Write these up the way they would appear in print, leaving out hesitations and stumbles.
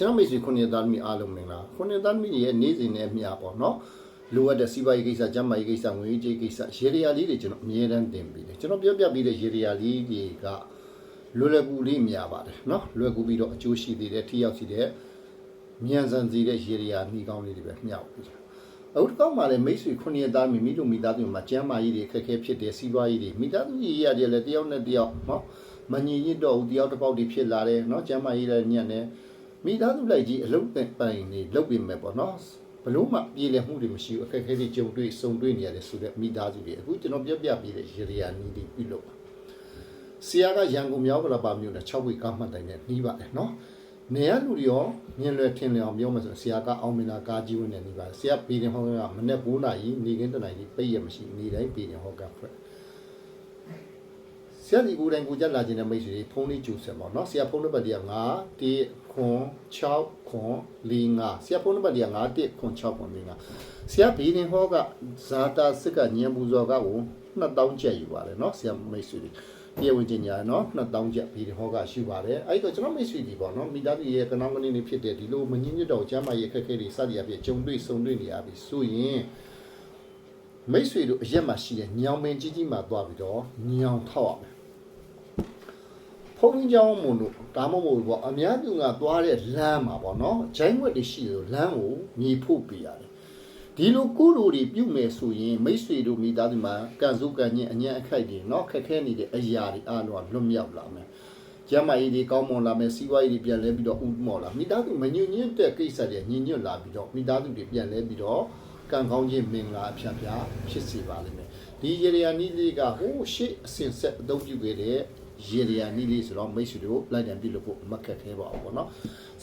ကျွန်တော်မိတ်ဆွေခုနှစ်သားသမီးအားလုံးမင်္ဂလာခုနှစ်သားသမီးရဲ့နေ့စဉ်နဲ့မျှပေါ့နော်လိုအပ်တဲ့စီးပွားရေးကိစ္စကျန်းမာရေးကိစ္စငွေကြေးကိစ္စရေဒီယာလေးတွေကျွန်တော်အမြဲတမ်းတင်ပေးတယ်ကျွန်တော်ပြောပြပြီးတဲ့ရေဒီယာလေးတွေကလွယ်လွယ်ကူလေးများပါတယ်နော်လွယ်ကူပြီးတော့အကျိုးရှိသေးတယ်ထိရောက်စီတဲ့မြန်ဆန်စီတဲ့ရေဒီယာနှီးကောင်းလေးတွေပဲမျှပြီးတယ်အခုတစ်ခေါက်မှလည်းမိတ်ဆွေခုနှစ်သားသမီးမိတို့မိသားစုမှာကျန်းမာရေးတွေခက်ခဲဖြစ်တယ်စီးပွားရေးတွေမိသားစုရေးရတယ်လည်းတယောက်နဲ့တယောက်နော်မညီညွတ်တော့ဘူးတယောက်တစ်ပေါက်တွေဖြစ်လာတယ်နော်ကျန်းမာရေးလည်းညံ့တယ်မိသားစုလိုက်ကြီးအလုပ်ပိုင်နေလုပ်ပြီးမယ်ပေါ့နော်ဘလို့မှပြည်လည်မှုတွေမရှိဘူးအခက်အခဲတွေကြုံတွေ့စုံတွေ့နေရတယ်ဆိုတဲ့မိသားစုတွေအခုကျွန်တော်ပြပြပြီးတဲ့ရေရာနီးတွေပြုလုပ်ဆရာကရန်ကုန်မြောက်ဗလာပါမြို့နဲ့6ဝိကားမှတ်တိုင်နဲ့နှီးပါတယ်နော်နေရလူတွေရောမြင်လွယ်ထင်လျောင်ပြောမှဆိုဆရာကအောင်မင်္ဂလာကားကြီးဝင်နေနေပါတယ်ဆရာပြည်တယ်ဟောကမနေ့9နာရီနေခင်းတနာရီပိတ်ရမရှိနေတိုင်းပြည်တယ်ဟောကဖွဲ့ဆရာဒီကိုယ်တိုင်ကိုကြက်လာခြင်းနဲ့မိတ်ဆွေဖုန်းလေးကြိုဆက်ပါနော်ဆရာဖုန်းနံပါတ်တရား9 1ခွန်6ခွန်45ဆရာဖုန်းနံပါတ်တရား9 1ခွန်6ခွန်45ဆရာဘီရင်ဟောကဇာတာစစ်ကညံပူဇော်ကကို2000ကျပ်ယူပါတယ်နော်ဆရာမိတ်ဆွေတွေတရားဝင်ကြီးညာနော်2000ကျပ်ဘီရင်ဟောကရှိပါတယ်အဲ့တော့ကျွန်တော်မိတ်ဆွေတွေပေါ့နော်မိသားစုရဲ့ကနောင်းကနေနေဖြစ်တဲ့ဒီလိုမငြင်းညွတ်တော့ကျမ်းမာရေးခက်ခဲတွေစသည်အဖြစ်ကြုံတွေ့ဆုံတွေ့နေရပြီဆိုရင်မိတ်ဆွေတို့အရက်မှာရှိတဲ့ညောင်ပင်ကြီးကြီးမှာသွားပြီးတော့ညောင်ထောက်ရမယ်ဖုန်းကြောင်းမုံတို့ဒါမှမဟုတ်ပေါ့အများပြည်ကသွားတဲ့လမ်းမှာပေါ့နော်ဂျိုင်းဝက်တွေရှိလို့လမ်းကိုမြေဖို့ပြရတယ်ဒီလိုကုလိုတွေပြုမယ်ဆိုရင်မိတ်ဆွေတို့မိသားစုမှာကန်စုကန်ညင်အညံ့အခိုက်တွေနော်ခက်ခဲနေတဲ့အရာတွေအားလုံးလွတ်မြောက်လာမယ်ကျမ်းမာရေးတွေကောင်းမွန်လာမယ်စီးပွားရေးတွေပြန်လဲပြီးတော့ဥမော်လာမိသားစုမညွညွတ်တဲ့ကိစ္စတွေညင်ညွတ်လာပြီးတော့မိသားစုတွေပြန်လဲပြီးတော့ကံကောင်းခြင်းမင်္ဂလာအဖျားဖျားဖြစ်စေပါလိမ့်မယ်ဒီရေရယာနီးလေးကဟိုးရှေ့အစင်ဆက်အသုံးပြုခဲ့တဲ့ရေဒီယာနီးလေးဆိုတော့မိတ်ဆွေတို့လိုက်တံပြုလုပ်ဖို့မခက်ခဲပါဘူးပေါ့နော်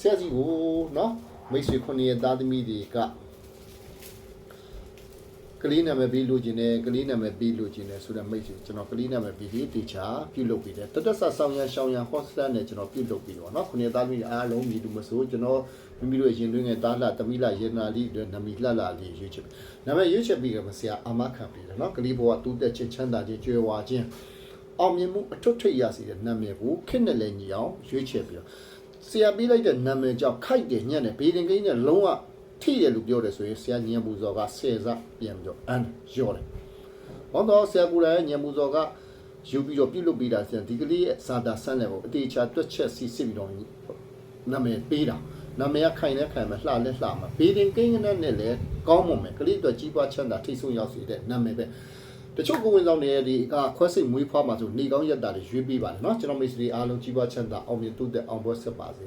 ဆရာကြီးကိုနော်မိတ်ဆွေခုနှစ်သားသမီးတွေကကလေးနာမည်ပေးလို့ခြင်းနဲ့ကလေးနာမည်ပေးလို့ခြင်းနဲ့ဆိုတဲ့မိတ်ဆွေကျွန်တော်ကလေးနာမည်ပေးပြီးတေချာပြုလုပ်ပြီးတယ်တသက်ဆက်ဆောင်ရန်ရှောင်းရန်ဟော့စတန်နဲ့ကျွန်တော်ပြုလုပ်ပြီးတော့နော်ခုနှစ်သားသမီးအားလုံးမြည်သူမဆိုကျွန်တော်မိမိတို့ရင်တွင်းငယ်သားလှသမီးလှရေနာလေးတွေနမီလှလှလေးရွေးချယ်နာမည်ရွေးချယ်ပြီးတော့ဆရာအာမခံပြီးတယ်နော်ကလေးဘဝတူးတက်ခြင်းချမ်းသာခြင်းကြွယ်ဝခြင်းအောင်မြင်မှုအထွတ်ထိပ်ရစေတဲ့နာမည်ကိုခက်နဲ့လည်းညီအောင်ရွေးချယ်ပြီးတော့ဆရာပေးလိုက်တဲ့နာမည်ကြောင့်ခိုက်တယ်ညံ့တယ်ဘေးတင်ကိန်းနဲ့လုံးဝထိတယ်လို့ပြောတယ်ဆိုရင်ဆရာညံပူဇော်က10စပြန်ပြီးတော့အန်ရော့တယ်။ဘောတော့ဆရာကိုယ်တိုင်ညံပူဇော်ကယူပြီးတော့ပြုလုပ်ပေးတာဆရာဒီကလေးရဲ့ဇာတာဆန်းတယ်ပေါ့အတေချာတွက်ချက်စီစစ်ပြီးတော့နာမည်ပေးတာနာမည်ကခိုင်နဲ့ခိုင်မှာလှလဲလှမှာဘေးတင်ကိန်းနဲ့လည်းကောင်းမွန်မယ်ကလေးအတွက်ကြီးပွားချမ်းသာထိတ်ဆုံးရောက်စေတဲ့နာမည်ပဲတချို့ကိုဝင်ဆောင်နေတဲ့ဒီခွဲစိတ်မွေးဖွားမှာဆိုနေကောင်းရက်တာတွေရွေးပေးပါတယ်เนาะကျွန်တော်မိတ်ဆွေအားလုံးကြီးပွားချမ်းသာအောင်မြင်တိုးတက်အောင်ပွဲဆက်ပါစေ